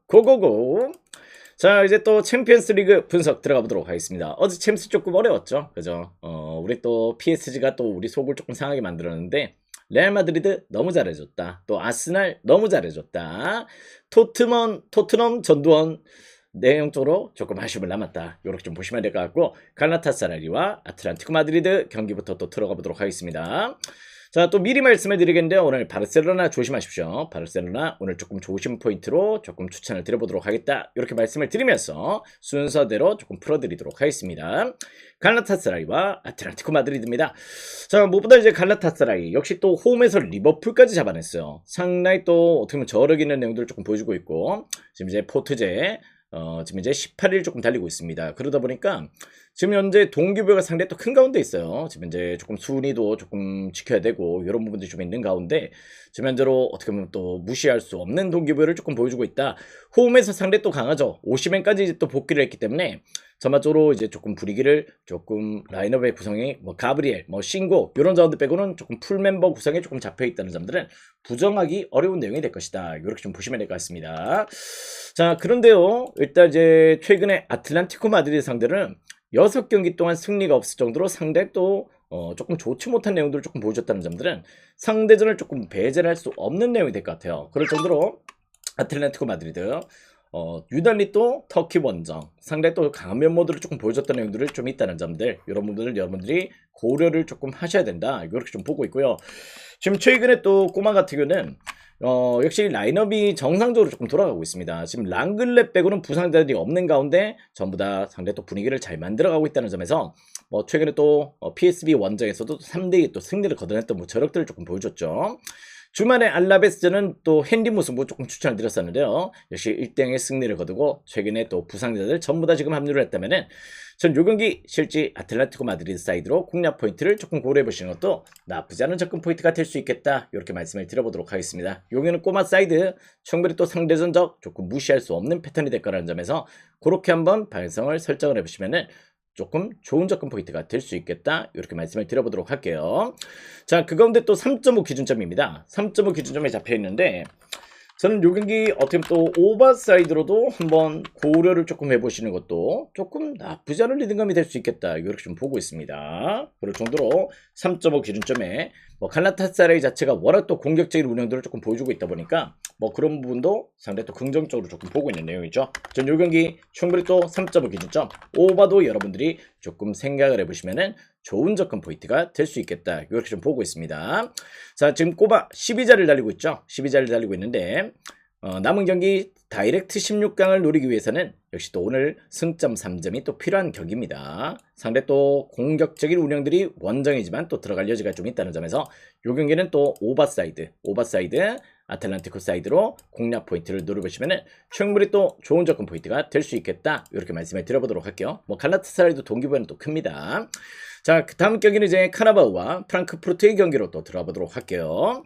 고고고. 자, 이제 또 챔피언스 리그 분석 들어가 보도록 하겠습니다. 어제 챔스 조금 어려웠죠, 그죠? 우리 또 PSG가 또 우리 속을 조금 상하게 만들었는데, 레알 마드리드 너무 잘해줬다. 또 아스날 너무 잘해줬다. 토트넘 전두원 내용적으로 조금 아쉬움을 남았다. 이렇게 좀 보시면 될 것 같고, 갈라타사라이와 아틀란티코 마드리드 경기부터 또 들어가 보도록 하겠습니다. 자, 또 미리 말씀을 드리겠는데요. 오늘 바르셀로나 조심하십시오. 바르셀로나 오늘 조금 조심 포인트로 조금 추천을 드려보도록 하겠다. 이렇게 말씀을 드리면서 순서대로 조금 풀어드리도록 하겠습니다. 갈라타사라이와 아틀란티코 마드리드입니다. 자, 무엇보다 이제 갈라타사라이 역시 또 홈에서 리버풀까지 잡아냈어요. 상당히 또 어떻게 보면 저력 있는 내용들을 조금 보여주고 있고, 지금 이제 포트제 지금 이제 18일 조금 달리고 있습니다. 그러다 보니까 지금 현재 동기부여가 상당히 또 큰 가운데 있어요. 지금 이제 조금 순위도 조금 지켜야 되고 이런 부분들이 좀 있는 가운데 지금 현재로 어떻게 보면 또 무시할 수 없는 동기부여를 조금 보여주고 있다. 홈에서 상당히 또 강하죠. 오시멘까지 이제 또 복귀를 했기 때문에 전반적으로 이제 조금 분위기를 조금 라인업의 구성이 뭐 가브리엘, 뭐 싱고 이런 자원들 빼고는 조금 풀 멤버 구성에 조금 잡혀 있다는 점들은 부정하기 어려운 내용이 될 것이다. 이렇게 좀 보시면 될 것 같습니다. 자, 그런데요, 일단 이제 최근에 아틀란티코 마드리드 상대는 6경기 동안 승리가 없을 정도로 상대 또 조금 좋지 못한 내용들을 조금 보여줬다는 점들은 상대전을 조금 배제를 할 수 없는 내용이 될 것 같아요. 그럴 정도로 아틀란티코 마드리드 유달리 또 터키 원정 상당히 또 강한 면모들을 조금 보여줬던 내용들을 좀 있다는 점들, 이런 부분들을 여러분들이 고려를 조금 하셔야 된다. 이렇게 좀 보고 있고요. 지금 최근에 또 꼬마 같은 경우는 역시 라인업이 정상적으로 조금 돌아가고 있습니다. 지금 랑글레 빼고는 부상자들이 없는 가운데 전부 다 상대 또 분위기를 잘 만들어가고 있다는 점에서 뭐 최근에 또 PSV 원정에서도 3대2 또 승리를 거둬냈던 뭐 저력들을 조금 보여줬죠. 주말에 알라베스전은 또 핸디 무승부 조금 추천을 드렸었는데요. 역시 1대0의 승리를 거두고 최근에 또 부상자들 전부 다 지금 합류를 했다면은 전 요 경기 실제 아틀란티코 마드리드 사이드로 공략 포인트를 조금 고려해 보시는 것도 나쁘지 않은 접근 포인트가 될 수 있겠다. 이렇게 말씀을 드려보도록 하겠습니다. 요 경기는 꼬마 사이드 충분히 또 상대전적 조금 무시할 수 없는 패턴이 될 거라는 점에서 그렇게 한번 방향성을 설정을 해보시면은 조금 좋은 접근 포인트가 될 수 있겠다. 이렇게 말씀을 드려보도록 할게요. 자, 그 가운데 또 3.5 기준점입니다. 3.5 기준점에 잡혀 있는데 저는 요 경기 어떻게 보면 또 오버사이드로도 한번 고려를 조금 해보시는 것도 조금 나쁘지 않은 리듬감이 될 수 있겠다. 이렇게 좀 보고 있습니다. 그럴 정도로 3.5 기준점에 뭐 갈라타사라이 자체가 워낙 또 공격적인 운영들을 조금 보여주고 있다 보니까 뭐 그런 부분도 상당히 또 긍정적으로 조금 보고 있는 내용이죠. 전 요 경기 충분히 또 3.5 기준점 오버도 여러분들이 조금 생각을 해보시면은 좋은 접근 포인트가 될 수 있겠다. 이렇게 좀 보고 있습니다. 자, 지금 꼬바 12자를 달리고 있죠. 12자를 달리고 있는데 남은 경기 다이렉트 16강을 노리기 위해서는 역시 또 오늘 승점 3점이 또 필요한 격입니다. 상대 또 공격적인 운영들이 원정이지만 또 들어갈 여지가 좀 있다는 점에서 이 경기는 또 오버사이드 아틀란티코 사이드로 공략 포인트를 노려보시면 충분히 또 좋은 접근 포인트가 될 수 있겠다. 이렇게 말씀을 드려보도록 할게요. 뭐 갈라타사라이도 동기부여는 또 큽니다. 자, 그 다음 경기는 이제 카나바우와 프랑크푸르트의 경기로 또 들어보도록 할게요.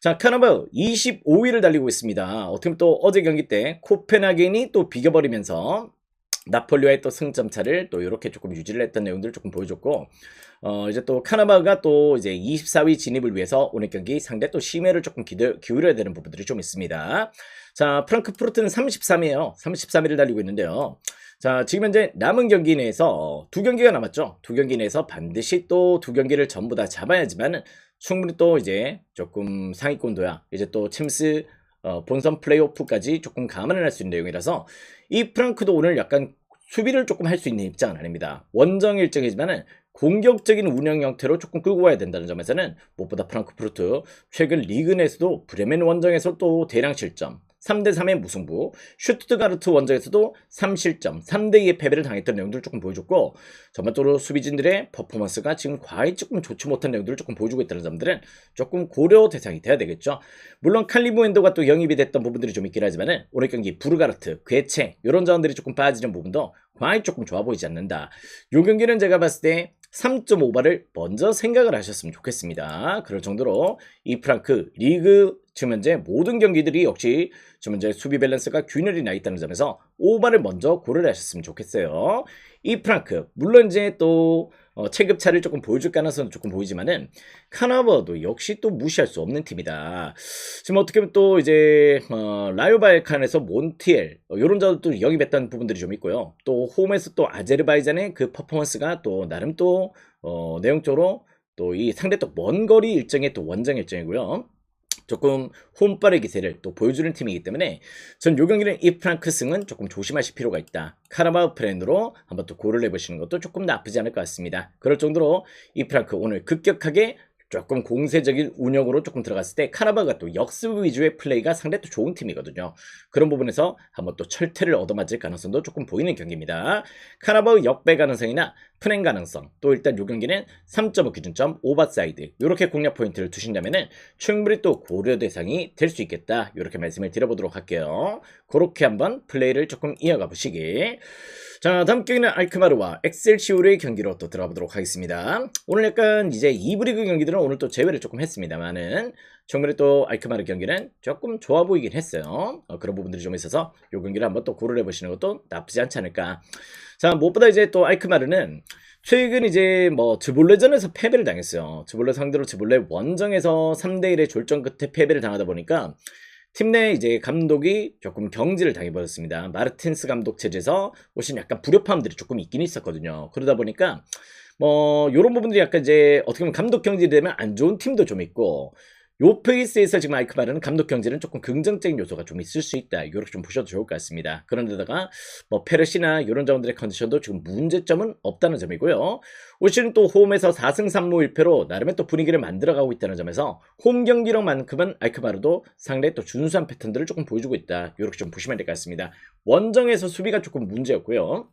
자, 카나바우 25위를 달리고 있습니다. 어떻게 보면 또 어제 경기 때 코펜하겐이 또 비겨버리면서 나폴리와의 또 승점 차를 또 이렇게 조금 유지를 했던 내용들을 조금 보여줬고, 이제 또 카나바가 또 이제 24위 진입을 위해서 오늘 경기 상대 또 심혈을 조금 기울여야 되는 부분들이 좀 있습니다. 자, 프랑크푸르트는 33위에요. 33위를 달리고 있는데요. 자, 지금 현재 남은 경기 내에서 2경기가 남았죠. 2경기 내에서 반드시 또 2경기를 전부 다 잡아야지만 충분히 또 이제 조금 상위권 도야, 이제 또 챔스 본선 플레이오프까지 조금 감안을 할 수 있는 내용이라서 이 프랑크도 오늘 약간 수비를 조금 할 수 있는 입장은 아닙니다. 원정 일정이지만은 공격적인 운영 형태로 조금 끌고 와야 된다는 점에서는 무엇보다 프랑크푸르트 최근 리그 내에서도 브레멘 원정에서 또 대량 실점 3대3의 무승부, 슈투트가르트 원정에서도 3실점, 3대2의 패배를 당했던 내용들을 조금 보여줬고, 전반적으로 수비진들의 퍼포먼스가 지금 과히 조금 좋지 못한 내용들을 조금 보여주고 있다는 점들은 조금 고려 대상이 돼야 되겠죠. 물론 칼리무엔도가 또 영입이 됐던 부분들이 좀 있긴 하지만은 오늘 경기 부르가르트, 괴체 이런 자원들이 조금 빠지는 부분도 과히 조금 좋아 보이지 않는다. 이 경기는 제가 봤을 때 3.5발을 먼저 생각을 하셨으면 좋겠습니다. 그럴 정도로 이 프랑크 리그 지금 현재 모든 경기들이 역시 지금 현재 수비 밸런스가 균열이 나 있다는 점에서 5발을 먼저 고려를 하셨으면 좋겠어요. 이 프랑크 물론 이제 또 체급차를 조금 보여줄 가능성은 조금 보이지만은 카나버도 역시 또 무시할 수 없는 팀이다. 지금 어떻게 보면 또 이제 라이오 발칸에서 몬티엘 요런 자도 영입했던 부분들이 좀 있고요. 또 홈에서 또 아제르바이잔의 그 퍼포먼스가 또 나름 또 내용적으로 또 이 상대 또 먼 거리 일정의 또 원정 일정이고요. 조금 홈발의 기세를 또 보여주는 팀이기 때문에 전 요 경기는 이 프랑크 승은 조금 조심하실 필요가 있다. 카라바오 프렌으로 한번 또 고를 해보시는 것도 조금 나쁘지 않을 것 같습니다. 그럴 정도로 이 프랑크 오늘 급격하게 조금 공세적인 운영으로 조금 들어갔을 때 카라바오가 또 역습 위주의 플레이가 상당히 또 좋은 팀이거든요. 그런 부분에서 한번 또 철퇴를 얻어맞을 가능성도 조금 보이는 경기입니다. 카라바오 역배 가능성이나 프랭 가능성, 또 일단 요 경기는 3.5 기준점 오버사이드 이렇게 공략 포인트를 두신다면은 충분히 또 고려 대상이 될 수 있겠다, 이렇게 말씀을 드려보도록 할게요. 그렇게 한번 플레이를 조금 이어가 보시기. 자, 다음 경기는 알크마르와 엑셀시오르의 경기로 또 들어가 보도록 하겠습니다. 오늘 약간 이제 2부 리그 경기들은 오늘 또 제외를 조금 했습니다만은 충분히 또 알크마르 경기는 조금 좋아 보이긴 했어요. 그런 부분들이 좀 있어서 이 경기를 한번 또 고려해 보시는 것도 나쁘지 않지 않을까. 자, 무엇보다 이제 또 알크마르는 최근 이제 뭐 즈볼레전에서 패배를 당했어요. 즈볼레 상대로 즈볼레 원정에서 3대1의 졸전 끝에 패배를 당하다 보니까 팀 내 이제 감독이 조금 경질을 당해버렸습니다. 마르틴스 감독 체제에서 오신 약간 불협화음들이 조금 있긴 있었거든요. 그러다 보니까 뭐 요런 부분들이 약간 이제 어떻게 보면 감독 경질이 되면 안 좋은 팀도 좀 있고, 요 페이스에서 지금 알크마르는 감독 경질은 조금 긍정적인 요소가 좀 있을 수 있다, 이렇게 좀 보셔도 좋을 것 같습니다. 그런데다가 뭐 페르시나 이런 자원들의 컨디션도 지금 문제점은 없다는 점이고요. 올 시즌 또 홈에서 4승 3무 1패로 나름의 또 분위기를 만들어가고 있다는 점에서 홈 경기력만큼은 알크마르도 상당히 또 준수한 패턴들을 조금 보여주고 있다, 이렇게 좀 보시면 될 것 같습니다. 원정에서 수비가 조금 문제였고요.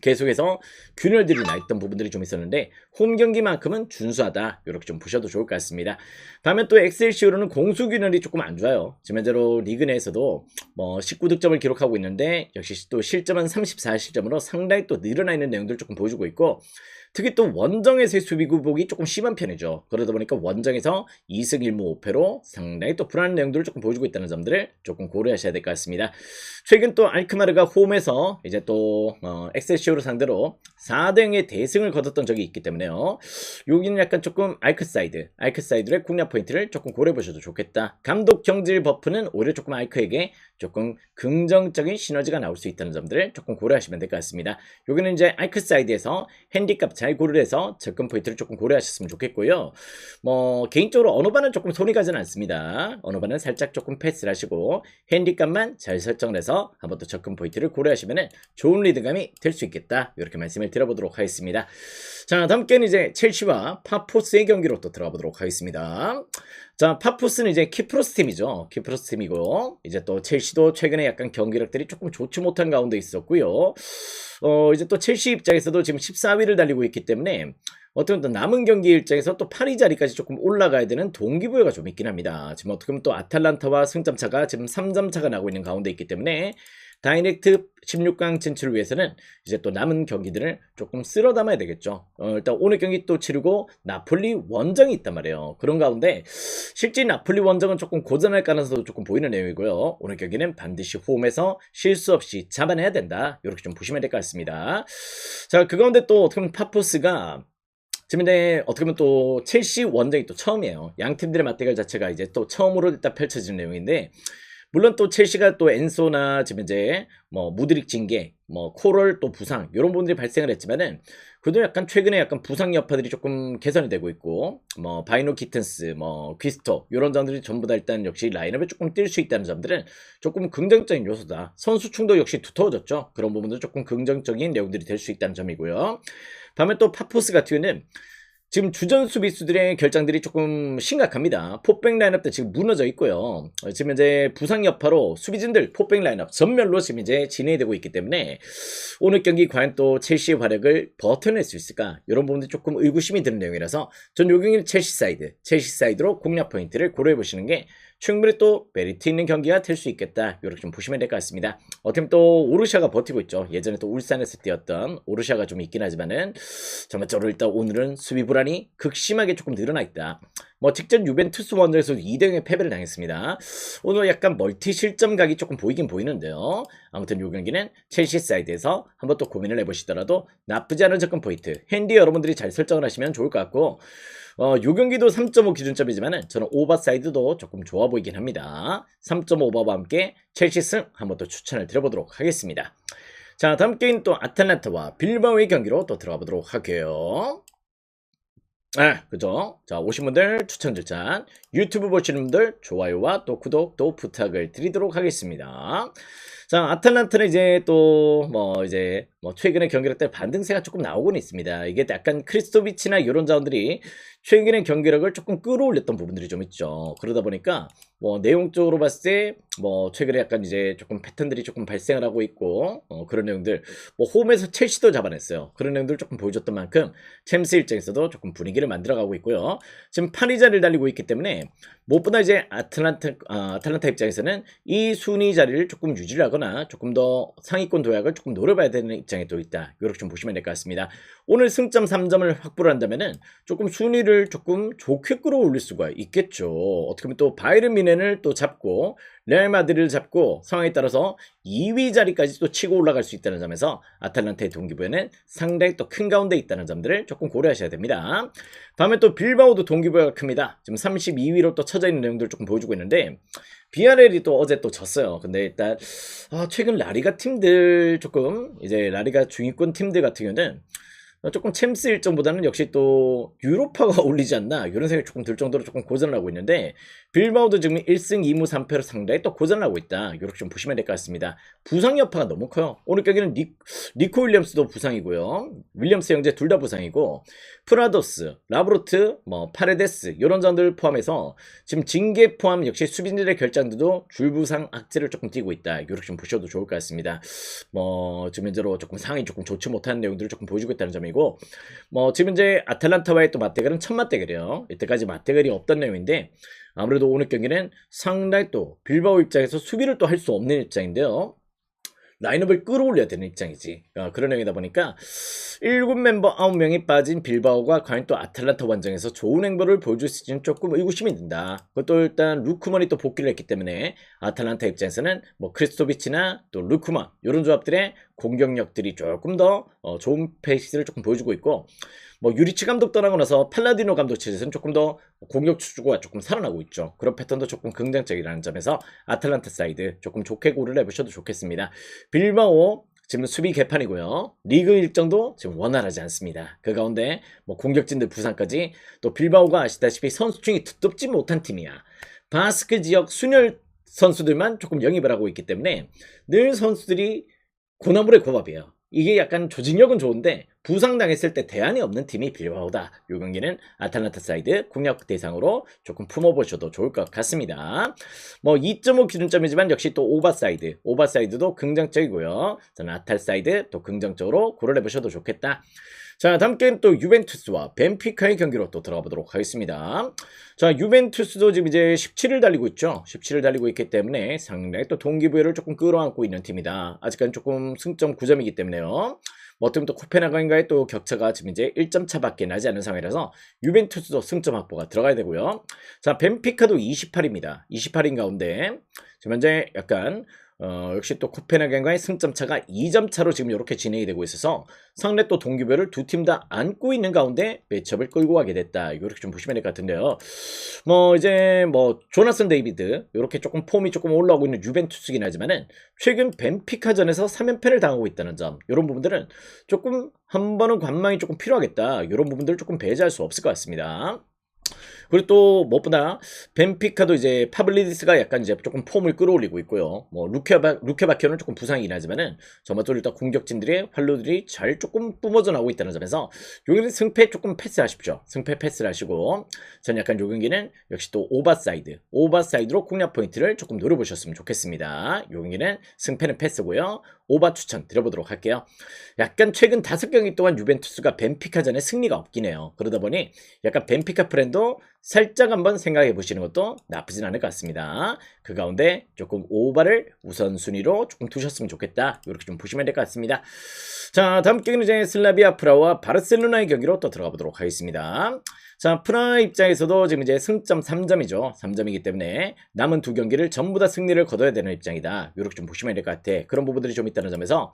계속해서 균열들이 나 있던 부분들이 좀 있었는데 홈 경기만큼은 준수하다, 이렇게 좀 보셔도 좋을 것 같습니다. 다음에 또 엑셀시오르는 공수 균열이 조금 안 좋아요. 지금 현재로 리그 내에서도 뭐 19득점을 기록하고 있는데 역시 또 실점은 34실점으로 상당히 또 늘어나 있는 내용들을 조금 보여주고 있고, 특히 또 원정에서의 수비 굴복이 조금 심한 편이죠. 그러다 보니까 원정에서 2승 1무 5패로 상당히 또 불안한 내용들을 조금 보여주고 있다는 점들을 조금 고려하셔야 될 것 같습니다. 최근 또 알크마르가 홈에서 이제 또 엑셀시오르 상대로 4대0의 대승을 거뒀던 적이 있기 때문에요. 여기는 약간 조금 알크사이드의 공략 포인트를 조금 고려해 보셔도 좋겠다. 감독 경질 버프는 오히려 조금 알크에게 조금 긍정적인 시너지가 나올 수 있다는 점들을 조금 고려하시면 될 것 같습니다. 여기는 이제 알크사이드에서 핸디값 잘 고려해서 접근 포인트를 조금 고려하셨으면 좋겠고요. 뭐 개인적으로 언어반은 조금 손이 가지는 않습니다. 언어반은 살짝 조금 패스를 하시고 핸디값만 잘 설정을 해서 한번 또 접근 포인트를 고려하시면 좋은 리드감이 될 수 있겠다, 이렇게 말씀을 드려보도록 하겠습니다. 자, 다음 경기는 이제 첼시와 파포스의 경기로 또 들어가 보도록 하겠습니다. 자, 파포스는 이제 키프로스 팀이죠. 키프로스 팀이고, 이제 또 첼시도 최근에 약간 경기력들이 조금 좋지 못한 가운데 있었고요. 이제 또 첼시 입장에서도 지금 14위를 달리고 있기 때문에 어떻게 보면 또 남은 경기 일정에서 또 8위 자리까지 조금 올라가야 되는 동기부여가 좀 있긴 합니다. 지금 어떻게 보면 또 아탈란타와 승점 차가 지금 3점 차가 나고 있는 가운데 있기 때문에 다이렉트 16강 진출을 위해서는 이제 또 남은 경기들을 조금 쓸어 담아야 되겠죠. 일단 오늘 경기 또 치르고 나폴리 원정이 있단 말이에요. 그런 가운데 실제 나폴리 원정은 조금 고전할 가능성도 조금 보이는 내용이고요. 오늘 경기는 반드시 홈에서 실수 없이 잡아내야 된다, 이렇게 좀 보시면 될 것 같습니다. 자, 그 가운데 또 어떻게 보면 파포스가 지금 이제 어떻게 보면 또 첼시 원정이 또 처음이에요. 양 팀들의 맞대결 자체가 이제 또 처음으로 일단 펼쳐지는 내용인데, 물론 또 첼시가 또 엔소나 지금 이제 뭐 무드릭 징계, 뭐 코럴 또 부상 이런 부분들이 발생을 했지만은 그래도 약간 최근에 약간 부상 여파들이 조금 개선이 되고 있고, 뭐 바이노 키튼스, 뭐 귀스토 이런 점들이 전부 다 일단 역시 라인업에 조금 뛸 수 있다는 점들은 조금 긍정적인 요소다. 선수층도 역시 두터워졌죠. 그런 부분도 조금 긍정적인 내용들이 될 수 있다는 점이고요. 다음에 또 파포스 같은 경우는 지금 주전 수비수들의 결장들이 조금 심각합니다. 포백 라인업도 지금 무너져 있고요. 지금 이제 부상 여파로 수비진들 포백 라인업 전멸로 지금 이제 진행이 되고 있기 때문에 오늘 경기 과연 또 첼시의 활약을 버텨낼 수 있을까? 이런 부분도 조금 의구심이 드는 내용이라서 전 요 경기는 첼시 사이드로 공략 포인트를 고려해 보시는 게 충분히 또 메리트 있는 경기가 될 수 있겠다, 이렇게 좀 보시면 될 것 같습니다. 어떻게 보면 또 오르샤가 버티고 있죠. 예전에 또 울산에서 뛰었던 오르샤가 좀 있긴 하지만은 전반적으로 일단 오늘은 수비 불안이 극심하게 조금 늘어나 있다. 뭐 직전 유벤투스 원정에서 2대0의 패배를 당했습니다. 오늘 약간 멀티 실점각이 조금 보이긴 보이는데요. 아무튼 이 경기는 첼시 사이드에서 한번 또 고민을 해보시더라도 나쁘지 않은 접근 포인트, 핸디 여러분들이 잘 설정을 하시면 좋을 것 같고, 요 경기도 3.5 기준점이지만은 저는 오버사이드도 조금 좋아 보이긴 합니다. 3.5 오버와 함께 첼시 승 한번 또 추천을 드려보도록 하겠습니다. 자, 다음 게임 또 아탈란타와 빌바오의 경기로 또 들어가 보도록 할게요. 그죠? 자, 오신 분들 추천 절찬, 유튜브 보시는 분들 좋아요와 또 구독 또 부탁을 드리도록 하겠습니다. 자, 아탈란타는 이제 또 이제 최근에 경기력 때 반등세가 조금 나오곤 있습니다. 이게 약간 크리스토비치나 이런 자원들이 최근에 경기력을 조금 끌어올렸던 부분들이 좀 있죠. 그러다 보니까 내용적으로 봤을 때 최근에 약간 이제 조금 패턴들이 조금 발생을 하고 있고 그런 내용들, 홈에서 첼시도 잡아냈어요. 그런 내용들 조금 보여줬던 만큼 챔스 일정에서도 조금 분위기를 만들어가고 있고요. 지금 8위 자리를 달리고 있기 때문에 무엇보다 이제 아탈란타 입장에서는 이 순위 자리를 조금 유지를 하거나 조금 더 상위권 도약을 조금 노려봐야 되는 입장에 또 있다. 이렇게 좀 보시면 될 것 같습니다. 오늘 승점 3점을 확보를 한다면은 조금 순위를 조금 좋게 끌어올릴 수가 있겠죠. 어떻게 보면 또 바이에른 뮌헨을 또 잡고 레알 마드리드를 잡고 상황에 따라서 2위 자리까지 또 치고 올라갈 수 있다는 점에서 아탈란타의 동기부여는 상당히 또 큰 가운데 있다는 점들을 조금 고려하셔야 됩니다. 다음에 또 빌바오도 동기부여가 큽니다. 지금 32위로 또 쳐져 있는 내용들을 조금 보여주고 있는데, 비아렐이 또 어제 또 졌어요. 근데 일단 최근 라리가 팀들 조금 이제 라리가 중위권 팀들 같은 경우는 조금 챔스 일정보다는 역시 또 유로파가 올리지 않나 이런 생각이 조금 들 정도로 조금 고전을 하고 있는데, 빌바오도 지금 1승 2무 3패로 상당히 또 고전을 하고 있다. 이렇게 좀 보시면 될 것 같습니다. 부상 여파가 너무 커요. 오늘 경기는 니코 윌리엄스도 부상이고요. 윌리엄스 형제 둘 다 부상이고, 프라도스, 라브로트, 파레데스 이런 점들 포함해서 지금 징계 포함 역시 수비진들의 결장들도 줄부상 악재를 조금 띠고 있다. 이렇게 좀 보셔도 좋을 것 같습니다. 지금 현재로 조금 상황이 조금 좋지 못한 내용들을 조금 보여주고 있다는 점이고, 지금 이제 아탈란타와의 또 맞대결은 첫 맞대결이에요. 이때까지 맞대결이 없던 내용인데, 아무래도 오늘 경기는 상당히 또 빌바오 입장에서 수비를 또 할 수 없는 입장인데요. 라인업을 끌어올려야 되는 입장이지. 그런 내용이다 보니까 7멤버 9명이 빠진 빌바오가 과연 또 아탈란타 원정에서 좋은 행보를 보여줄 수 있을지는 조금 의구심이 든다. 그것도 일단 루크먼이 또 복귀를 했기 때문에 아탈란타 입장에서는 크리스토비치나 또 루크먼 이런 조합들의 공격력들이 조금 더 좋은 페이스를 조금 보여주고 있고, 유리치 감독 떠나고 나서 팔라디노 감독 체제에서는 조금 더 공격 추구가 조금 살아나고 있죠. 그런 패턴도 조금 긍정적이라는 점에서 아탈란타 사이드 조금 좋게 고려를 해보셔도 좋겠습니다. 빌바오 지금 수비 개판이고요. 리그 일정도 지금 원활하지 않습니다. 그 가운데 공격진들 부상까지, 또 빌바오가 아시다시피 선수층이 두텁지 못한 팀이야. 바스크 지역 순혈 선수들만 조금 영입을 하고 있기 때문에 늘 선수들이 고나물의 고밥이에요. 이게 약간 조직력은 좋은데 부상당했을 때 대안이 없는 팀이 빌바오다. 이 경기는 아탈란타 사이드 공략 대상으로 조금 품어보셔도 좋을 것 같습니다. 2.5 기준점이지만 역시 또 오버사이드도 긍정적이고요. 저는 아탈 사이드 또 긍정적으로 고려해 보셔도 좋겠다. 자, 다음 게임 또 유벤투스와 벤피카의 경기로 또 들어가 보도록 하겠습니다. 자, 유벤투스도 지금 이제 17을 달리고 있죠. 17을 달리고 있기 때문에 상당히 또 동기부여를 조금 끌어안고 있는 팀이다. 아직까지 조금 승점 9점이기 때문에요. 어떻게 또 코펜하겐과의 또 격차가 지금 이제 1점 차밖에 나지 않는 상황이라서 유벤투스도 승점 확보가 들어가야 되고요. 자, 벤피카도 28입니다. 28인 가운데 지금 현재 약간 역시 또 코펜하겐과의 승점 차가 2점 차로 지금 이렇게 진행이 되고 있어서 상대 또 동기부여를 두 팀 다 안고 있는 가운데 매치업을 끌고 가게 됐다. 이렇게 좀 보시면 될 것 같은데요. 이제 조나선 데이비드 이렇게 조금 폼이 조금 올라오고 있는 유벤투스긴 하지만은 최근 벤피카전에서 3연패를 당하고 있다는 점, 이런 부분들은 조금 한 번은 관망이 조금 필요하겠다. 이런 부분들을 조금 배제할 수 없을 것 같습니다. 그리고 또 무엇보다 벤피카도 이제 파블리디스가 약간 이제 조금 폼을 끌어올리고 있고요. 루케바키오는 조금 부상이긴 하지만은 정말 또 일단 공격진들의 활로들이 잘 조금 뿜어져 나오고 있다는 점에서 여기는 승패 조금 패스하십시오. 승패 패스를 하시고, 전 약간 요 경기는 역시 또 오버사이드로 공략 포인트를 조금 노려보셨으면 좋겠습니다. 요 경기는 승패는 패스고요. 오바 추천 드려보도록 할게요. 약간 최근 5경기 동안 유벤투스가 벤피카전에 승리가 없긴 해요. 그러다 보니 약간 벤피카 프렌도 살짝 한번 생각해 보시는 것도 나쁘진 않을 것 같습니다. 그 가운데 조금 오바를 우선순위로 조금 두셨으면 좋겠다. 이렇게 좀 보시면 될 것 같습니다. 자, 다음 경기는 이제 슬라비아 프라와 바르셀로나의 경기로 또 들어가 보도록 하겠습니다. 자, 프라 입장에서도 지금 이제 승점 3점이죠. 3점이기 때문에 남은 2경기를 전부 다 승리를 거둬야 되는 입장이다. 이렇게 좀 보시면 될 것 같아. 그런 부분들이 좀 있다는 점에서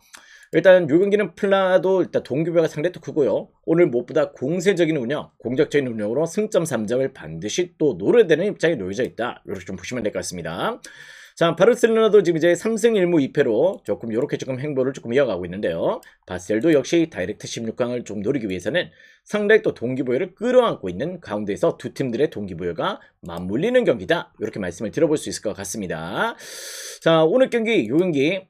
일단 요 경기는 플라도 일단 동기부여가 상당히 또 크고요. 오늘 무엇보다 공세적인 운영, 공격적인 운영으로 승점 3점을 반드시 또 노려야 되는 입장에 놓여져 있다. 이렇게 좀 보시면 될 것 같습니다. 자, 바르셀로나도 지금 이제 3승 1무 2패로 조금 이렇게 조금 행보를 조금 이어가고 있는데요. 바셀도 역시 다이렉트 16강을 좀 노리기 위해서는 상당히 또 동기부여를 끌어안고 있는 가운데에서 두 팀들의 동기부여가 맞물리는 경기다. 이렇게 말씀을 드려볼 수 있을 것 같습니다. 자, 오늘 경기, 요 경기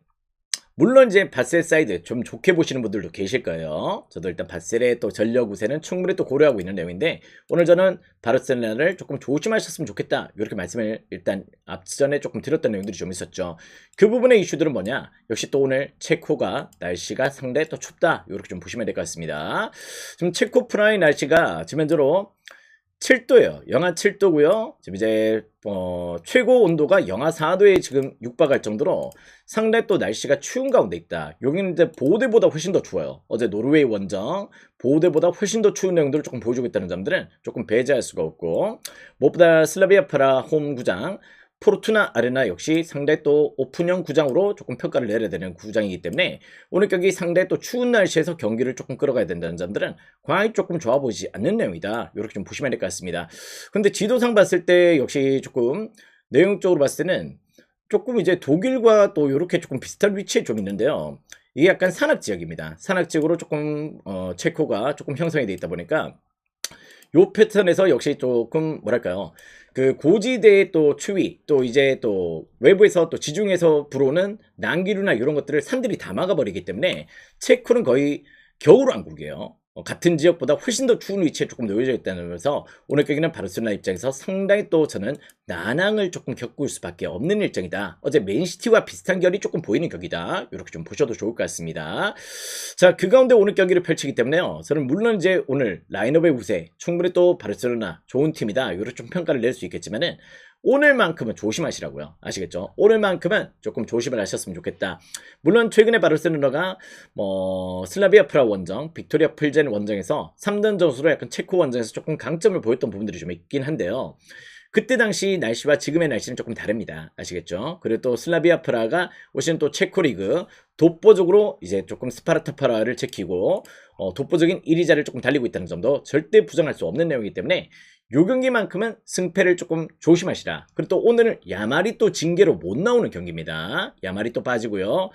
물론 이제 바셀 사이드 좀 좋게 보시는 분들도 계실 거예요. 저도 일단 바셀의 또 전력 우세는 충분히 또 고려하고 있는 내용인데 오늘 저는 바르셀로나를 조금 조심하셨으면 좋겠다. 이렇게 말씀을 일단 앞전에 조금 드렸던 내용들이 좀 있었죠. 그 부분의 이슈들은 뭐냐? 역시 또 오늘 체코가 날씨가 상당히 또 춥다. 이렇게 좀 보시면 될 것 같습니다. 지금 체코 프라하의 날씨가 지면적으로 7도예요. 영하 7도고요. 지금 이제 최고 온도가 영하 4도에 지금 육박할 정도로 상당히 또 날씨가 추운 가운데 있다. 여기는 이제 보호대보다 훨씬 더 추워요. 어제 노르웨이 원정 보호대보다 훨씬 더 추운 내용들을 조금 보여주고 있다는 점들은 조금 배제할 수가 없고 무엇보다 슬라비아 프라 홈 구장 포르투나 아레나 역시 상당히 또 오픈형 구장으로 조금 평가를 내려야 되는 구장이기 때문에 오늘 경기 상당히 또 추운 날씨에서 경기를 조금 끌어가야 된다는 점들은 과히 조금 좋아 보이지 않는 내용이다. 이렇게 좀 보시면 될 것 같습니다. 근데 지도상 봤을 때 역시 조금 내용적으로 봤을 때는 조금 이제 독일과 또 이렇게 조금 비슷한 위치에 좀 있는데요. 이게 약간 산악 지역입니다. 산악 지역으로 조금 체코가 조금 형성이 되어 있다 보니까 요 패턴에서 역시 조금 뭐랄까요, 그 고지대의 또 추위, 또 이제 또 외부에서 또 지중해에서 불어오는 난기류나 이런 것들을 산들이 다 막아버리기 때문에 체코는 거의 겨울왕국이에요. 같은 지역보다 훨씬 더 추운 위치에 조금 놓여져 있다는 점에서 오늘 경기는 바르셀로나 입장에서 상당히 또 저는 난항을 조금 겪을 수밖에 없는 일정이다. 어제 맨시티와 비슷한 결이 조금 보이는 경기다. 이렇게 좀 보셔도 좋을 것 같습니다. 자, 그 가운데 오늘 경기를 펼치기 때문에요. 저는 물론 이제 오늘 라인업의 우세 충분히 또 바르셀로나 좋은 팀이다. 이렇게 좀 평가를 낼 수 있겠지만은 오늘만큼은 조심하시라고요. 아시겠죠? 오늘만큼은 조금 조심을 하셨으면 좋겠다. 물론 최근에 바르셀로나가 슬라비아 프라 원정, 빅토리아 플젠 원정에서 3전 전수로 약간 체코 원정에서 조금 강점을 보였던 부분들이 좀 있긴 한데요. 그때 당시 날씨와 지금의 날씨는 조금 다릅니다. 아시겠죠? 그리고 또 슬라비아 프라가 오시는 또 체코 리그 독보적으로 이제 조금 스파르타 프라를 지키고 독보적인 1위자를 조금 달리고 있다는 점도 절대 부정할 수 없는 내용이기 때문에 요 경기만큼은 승패를 조금 조심하시라. 그리고 또 오늘은 야말이 또 징계로 못 나오는 경기입니다. 야말이 또 빠지고요.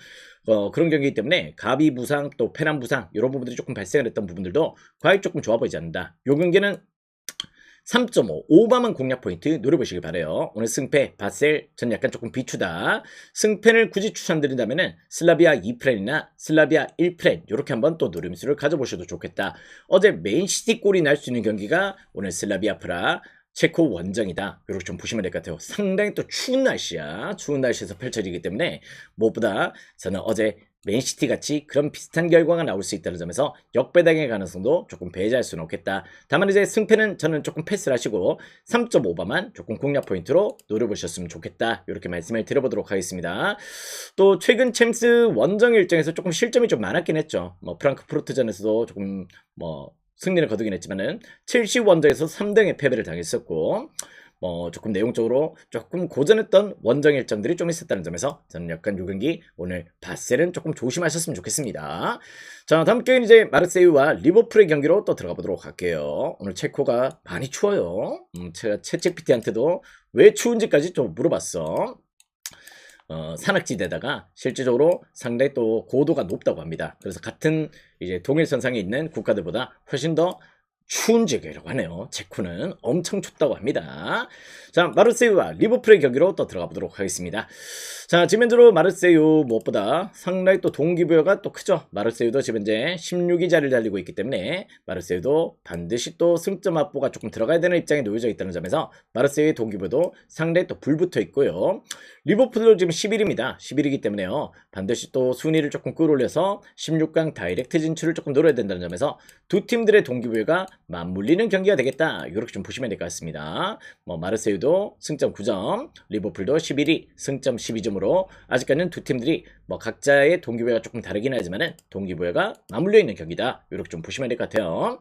그런 경기이기 때문에 가비 부상 또 페남 부상 이런 부분들이 조금 발생을 했던 부분들도 과히 조금 좋아 보이지 않는다. 요 경기는 3.5 오바만 공략 포인트 노려보시길 바래요. 오늘 승패 바셀 전 약간 조금 비추다. 승패를 굳이 추천드린다면은 슬라비아 2프렌이나 슬라비아 1프렌 이렇게 한번 또 노림수를 가져보셔도 좋겠다. 어제 맨시티 골이 날 수 있는 경기가 오늘 슬라비아 프라 체코 원정이다. 이렇게 좀 보시면 될 것 같아요. 상당히 또 추운 날씨야. 추운 날씨에서 펼쳐지기 때문에 무엇보다 저는 어제 맨시티 같이 그런 비슷한 결과가 나올 수 있다는 점에서 역배당의 가능성도 조금 배제할 수는 없겠다. 다만 이제 승패는 저는 조금 패스를 하시고 3.5바만 조금 공략 포인트로 노려보셨으면 좋겠다. 이렇게 말씀을 드려보도록 하겠습니다. 또 최근 챔스 원정 일정에서 조금 실점이 좀 많았긴 했죠. 프랑크푸르트전에서도 조금 승리를 거두긴 했지만은 첼시 원정에서 3등의 패배를 당했었고 조금 내용적으로 조금 고전했던 원정 일정들이 좀 있었다는 점에서 저는 약간 요 경기 오늘 바셀은 조금 조심하셨으면 좋겠습니다. 자, 다음 경기는 이제 마르세유와 리버풀의 경기로 또 들어가 보도록 할게요. 오늘 체코가 많이 추워요. 제가 채찍PT한테도 왜 추운지까지 좀 물어봤어. 산악지대다가 실질적으로 상당히 또 고도가 높다고 합니다. 그래서 같은 이제 동일선상에 있는 국가들보다 훨씬 더 추운 지역이라고 하네요. 체코는 엄청 춥다고 합니다. 자, 마르세유와 리버풀의 경기로 또 들어가 보도록 하겠습니다. 자, 지금 현재로 마르세유 무엇보다 상당히 또 동기부여가 또 크죠. 마르세유도 지금 현재 16위 자리를 달리고 있기 때문에 마르세유도 반드시 또 승점 확보가 조금 들어가야 되는 입장에 놓여져 있다는 점에서 마르세유의 동기부여도 상당히 또 불붙어 있고요. 리버풀도 지금 11위입니다. 11위이기 때문에요. 반드시 또 순위를 조금 끌어올려서 16강 다이렉트 진출을 조금 노려야 된다는 점에서 두 팀들의 동기부여가 맞물리는 경기가 되겠다. 이렇게 좀 보시면 될 것 같습니다. 뭐 마르세유도 승점 9점, 리버풀도 11위 승점 12점으로 아직까지는 두 팀들이 뭐 각자의 동기부여가 조금 다르긴 하지만은 동기부여가 맞물려 있는 경기다. 이렇게 좀 보시면 될 것 같아요.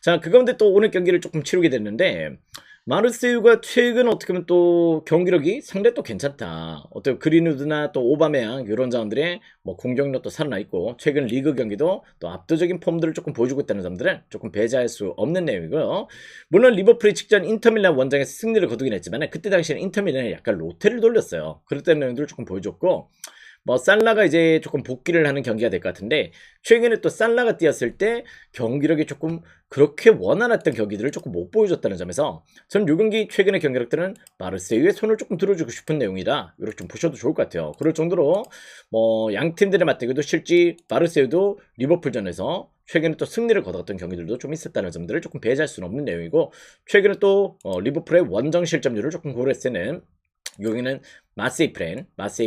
자, 그 가운데 또 오늘 경기를 조금 치르게 됐는데 마르세유가 최근 어떻게 보면 또 경기력이 상당히 또 괜찮다. 어떻게 그린우드나 또 오바메양 이런 자원들의 뭐 공격력도 살아나 있고 최근 리그 경기도 또 압도적인 폼들을 조금 보여주고 있다는 점들은 조금 배제할 수 없는 내용이고요. 물론 리버풀이 직전 인터밀란 원정에서 승리를 거두긴 했지만 그때 당시에는 인터밀란이 약간 로테를 돌렸어요. 그랬다는 내용들을 조금 보여줬고 뭐 살라가 이제 조금 복귀를 하는 경기가 될 것 같은데 최근에 또 살라가 뛰었을 때 경기력이 조금 그렇게 원활했던 경기들을 조금 못 보여줬다는 점에서 전 요 경기 최근의 경기력들은 마르세유의 손을 조금 들어주고 싶은 내용이다. 이렇게 좀 보셔도 좋을 것 같아요. 그럴 정도로 뭐 양 팀들의 맞대결도 실제 마르세유도 리버풀전에서 최근에 또 승리를 거뒀던 경기들도 좀 있었다는 점들을 조금 배제할 수는 없는 내용이고 최근에 또 리버풀의 원정 실점률을 조금 고려했을 때는 여기는 마세이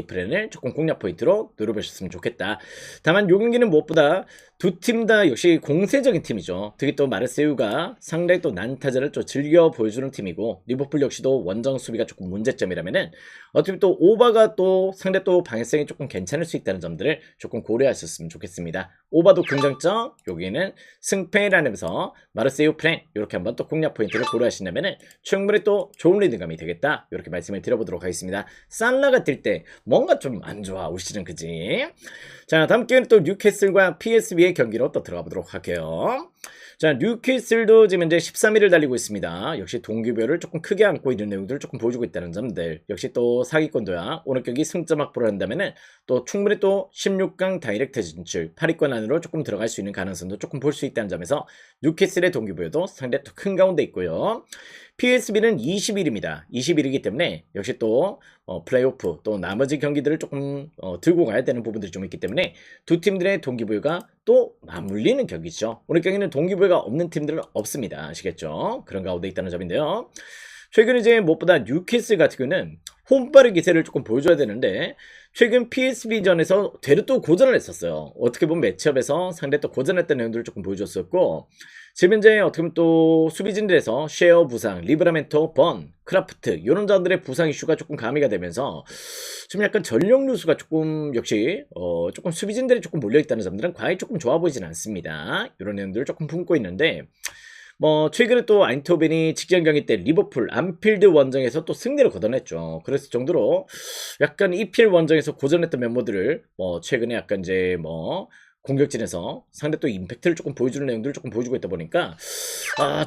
프렌을 조금 공략 포인트로 노려보셨으면 좋겠다. 다만 요 경기는 무엇보다 두 팀 다 역시 공세적인 팀이죠. 특히 또 마르세유가 상당히 또 난타전을 좀 즐겨 보여주는 팀이고 리버풀 역시도 원정 수비가 조금 문제점이라면은 어차피 또 오바가 또 상대 또 방향성이 조금 괜찮을 수 있다는 점들을 조금 고려하셨으면 좋겠습니다. 오바도 긍정점, 여기는 승패라면서 마르세유 프렌 이렇게 한번 또 공략 포인트를 고려하신다면은 충분히 또 좋은 리듬감이 되겠다. 이렇게 말씀을 드려보도록 하겠습니다. 살라가 뛸 때 뭔가 좀 안 좋아 올 시즌 그지? 자, 다음 게임은 또 뉴캐슬과 PSV의 경기로 또 들어가 보도록 할게요. 자, 뉴캐슬도 지금 현재 13위를 달리고 있습니다. 역시 동기부여를 조금 크게 안고 있는 내용들을 조금 보여주고 있다는 점들. 역시 또 사기권도야. 오늘 경기 승점 확보를 한다면은 또 충분히 또 16강 다이렉트 진출, 8위권 안으로 조금 들어갈 수 있는 가능성도 조금 볼 수 있다는 점에서 뉴캐슬의 동기부여도 상당히 또 큰 가운데 있고요. PSV는 20일입니다. 20일이기 때문에 역시 또 플레이오프 또 나머지 경기들을 조금 들고 가야 되는 부분들이 좀 있기 때문에 두 팀들의 동기부여가 또 맞물리는 경기죠. 오늘 경기는 동기부여가 없는 팀들은 없습니다. 아시겠죠? 그런 가운데 있다는 점인데요. 최근 이제 무엇보다 뉴캐슬 같은 경우는 홈빠른 기세를 조금 보여줘야 되는데 최근 PSV전에서 되려 또 고전을 했었어요. 어떻게 보면 매치업에서 상대 또 고전했던 내용들을 조금 보여줬었고 지금 현재 어떻게 보면 또 수비진들에서 쉐어 부상, 리브라멘토, 번, 크라프트 이런 자들의 부상 이슈가 조금 가미가 되면서 지금 약간 전력 누수가 조금 역시 조금 수비진들이 조금 몰려있다는 점들은 과히 조금 좋아 보이진 않습니다. 이런 내용들을 조금 품고 있는데 뭐 최근에 또 아인토벤이 직전 경기 때 리버풀 안필드 원정에서 또 승리를 거둬냈죠. 그랬을 정도로 약간 EPL 원정에서 고전했던 멤버들을 뭐 최근에 약간 이제 뭐 공격진에서 상대 또 임팩트를 조금 보여주는 내용들을 조금 보여주고 있다 보니까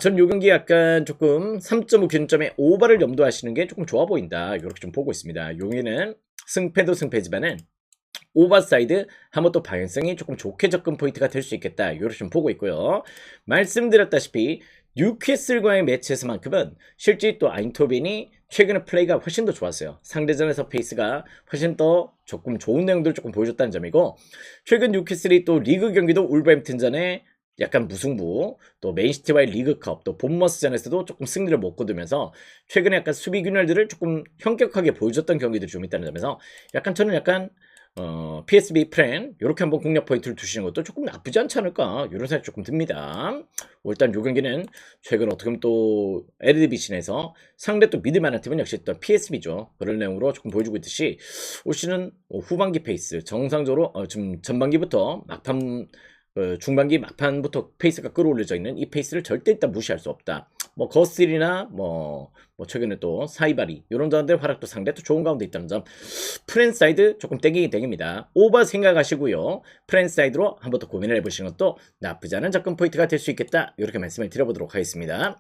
전 요 경기 약간 조금 3.5 기준점에 오버를 염두하시는 게 조금 좋아 보인다. 이렇게 좀 보고 있습니다. 요 경기는 승패도 승패지만은 오버사이드 한번 또 방향성이 조금 좋게 접근 포인트가 될 수 있겠다. 이렇게 좀 보고 있고요. 말씀드렸다시피 뉴캐슬과의 매치에서만큼은 실제 또 아인토벤이 최근에 플레이가 훨씬 더 좋았어요. 상대전에서 페이스가 훨씬 더 조금 좋은 내용들을 조금 보여줬다는 점이고 최근 뉴캐슬이 또 리그 경기도 울버햄튼전에 약간 무승부, 또 맨시티와의 리그컵, 또 본머스전에서도 조금 승리를 못 거두면서 최근에 약간 수비 균열들을 조금 현격하게 보여줬던 경기들이 좀 있다는 점에서 약간 저는 약간 PSV 프렌 이렇게 한번 공략 포인트를 두시는 것도 조금 나쁘지 않지 않을까 이런 생각이 조금 듭니다. 일단 요 경기는 최근 어떻게 보면 또 에르디비신에서 상대 또 믿을만한 팀은 역시 또 PSV죠. 그런 내용으로 조금 보여주고 있듯이 올 시즌 후반기 페이스 정상적으로 좀 전반기부터 막판 중반기 막판부터 페이스가 끌어올려져 있는 이 페이스를 절대 일단 무시할 수 없다. 뭐 거스틸이나 뭐 최근에 또 사이바리 이런 자들 활약도 상당히 또 좋은 가운데 있다는 점. 프렌사이드 조금 땡기긴 땡깁니다. 오버 생각하시고요. 프렌사이드로 한번 더 고민을 해보시는 것도 나쁘지 않은 접근 포인트가 될 수 있겠다. 이렇게 말씀을 드려보도록 하겠습니다.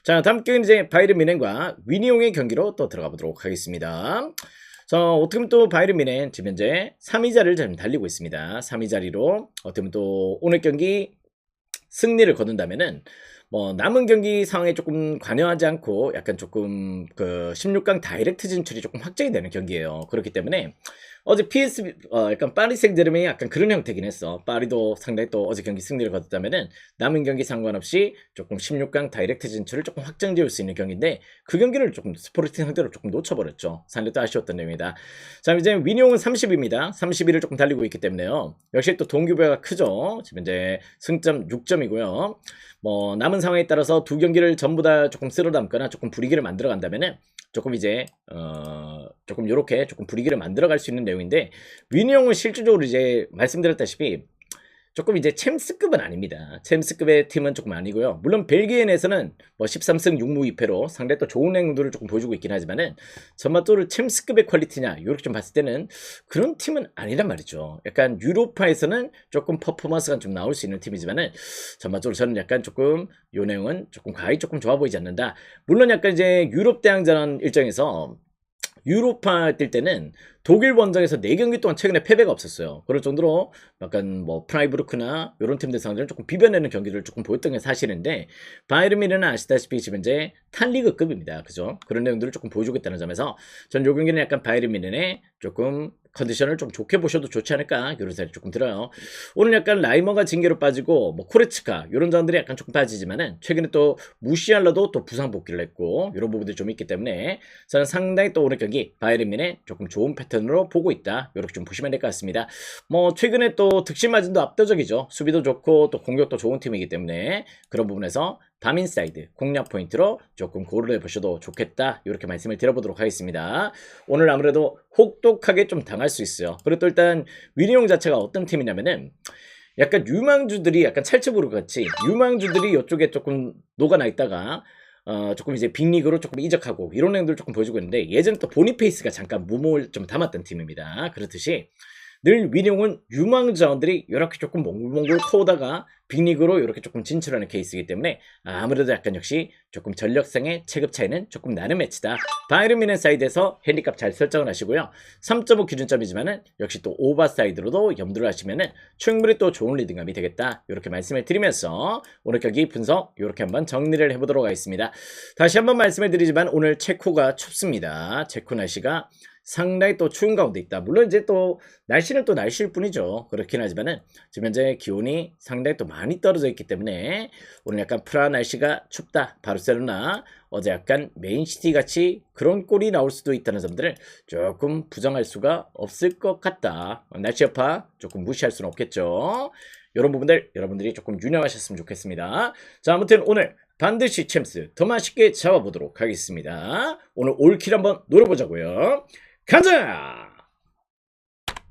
자, 다음 경기는 이제 바이른 뮌헨과 위니용의 경기로 또 들어가 보도록 하겠습니다. 자, 어떻게 보면 또 바이른 뮌헨 지금 현재 3위 자리를 좀 달리고 있습니다. 3위 자리로 어떻게 보면 또 오늘 경기 승리를 거둔다면은 뭐 남은 경기 상황에 조금 관여하지 않고 약간 조금 그 16강 다이렉트 진출이 조금 확정이 되는 경기예요. 그렇기 때문에 어제 PSV 약간 파리 생제르맹이 약간 그런 형태긴 했어. 파리도 상당히 또 어제 경기 승리를 거뒀다면은 남은 경기 상관없이 조금 16강 다이렉트 진출을 조금 확정지을 수 있는 경기인데 그 경기를 조금 스포르팅 상대로 조금 놓쳐버렸죠. 상당히 또 아쉬웠던 내용이다. 자, 이제 위니용은 30입니다. 31을 조금 달리고 있기 때문에요. 역시 또 동기부여가 크죠. 지금 이제 승점 6점이고요. 뭐 남은 상황에 따라서 두 경기를 전부 다 조금 쓸어 담거나 조금 분위기를 만들어 간다면은 조금 이제 조금 요렇게 조금 분위기를 만들어 갈 수 있는 내용인데 위니용은 실질적으로 이제 말씀드렸다시피 조금 이제 챔스급은 아닙니다. 챔스급의 팀은 조금 아니고요. 물론 벨기에 내에서는 뭐 13승 6무 2패로 상당히 또 좋은 행동을 조금 보여주고 있긴 하지만은 전반적으로 챔스급의 퀄리티냐 이렇게 좀 봤을 때는 그런 팀은 아니란 말이죠. 약간 유로파에서는 조금 퍼포먼스가 좀 나올 수 있는 팀이지만은 전반적으로 저는 약간 조금 요 내용은 조금 과히 조금 좋아 보이지 않는다. 물론 약간 이제 유럽 대항전 일정에서 유로파 뛸 때는 독일 원정에서 4경기 동안 최근에 패배가 없었어요. 그럴 정도로 약간 뭐 프라이부르크나 이런 팀들 상대로 조금 비벼내는 경기를 조금 보였던 게 사실인데 바이에른 뮌헨은 아시다시피 지금 이제 탄리그급입니다. 그죠? 그런 내용들을 조금 보여주겠다는 점에서 전 요 경기는 약간 바이에른 뮌헨의 조금 컨디션을 좀 좋게 보셔도 좋지 않을까 이런 생각이 조금 들어요. 오늘 약간 라이머가 징계로 빠지고 뭐 코레츠카 이런 자원들이 약간 조금 빠지지만은 최근에 또 무시알라도 또 부상 복귀를 했고 이런 부분들이 좀 있기 때문에 저는 상당히 또 오늘 경기 바이에른 뮌헨 조금 좋은 패턴으로 보고 있다 이렇게 좀 보시면 될 것 같습니다. 뭐 최근에 또 득실 마진도 압도적이죠. 수비도 좋고 또 공격도 좋은 팀이기 때문에 그런 부분에서 밤인사이드 공략 포인트로 조금 고려해 보셔도 좋겠다 이렇게 말씀을 드려보도록 하겠습니다. 오늘 아무래도 혹독하게 좀 당할 수 있어요. 그리고 또 일단 위리용 자체가 어떤 팀이냐면은 약간 유망주들이 약간 찰츠부르 같이 유망주들이 이쪽에 조금 녹아나 있다가 조금 이제 빅리그로 조금 이적하고 이런 행동을 조금 보여주고 있는데 예전에 또 보니페이스가 잠깐 무모를 좀 담았던 팀입니다. 그렇듯이 늘 위용은 유망 자원들이 이렇게 조금 몽글몽글 커오다가 빅리그로 이렇게 조금 진출하는 케이스이기 때문에 아무래도 약간 역시 조금 전력상의 체급 차이는 조금 나는 매치다. 바이에른 뮌헨 사이드에서 핸디캡 잘 설정을 하시고요. 3.5 기준점이지만은 역시 또 오버 사이드로도 염두를 하시면은 충분히 또 좋은 리딩감이 되겠다. 이렇게 말씀을 드리면서 오늘 경기 분석 이렇게 한번 정리를 해보도록 하겠습니다. 다시 한번 말씀을 드리지만 오늘 체코가 춥습니다. 체코 날씨가 상당히 또 추운 가운데 있다. 물론 이제 또 날씨는 또 날씨일 뿐이죠. 그렇긴 하지만은 지금 현재 기온이 상당히 또 많이 떨어져 있기 때문에 오늘 약간 프라 날씨가 춥다. 바르셀로나 어제 약간 메인시티 같이 그런 꼴이 나올 수도 있다는 점들을 조금 부정할 수가 없을 것 같다. 날씨 여파 조금 무시할 수는 없겠죠. 이런 부분들 여러분들이 조금 유념하셨으면 좋겠습니다. 자, 아무튼 오늘 반드시 챔스 더 맛있게 잡아보도록 하겠습니다. 오늘 올킬 한번 노려보자고요. 가자!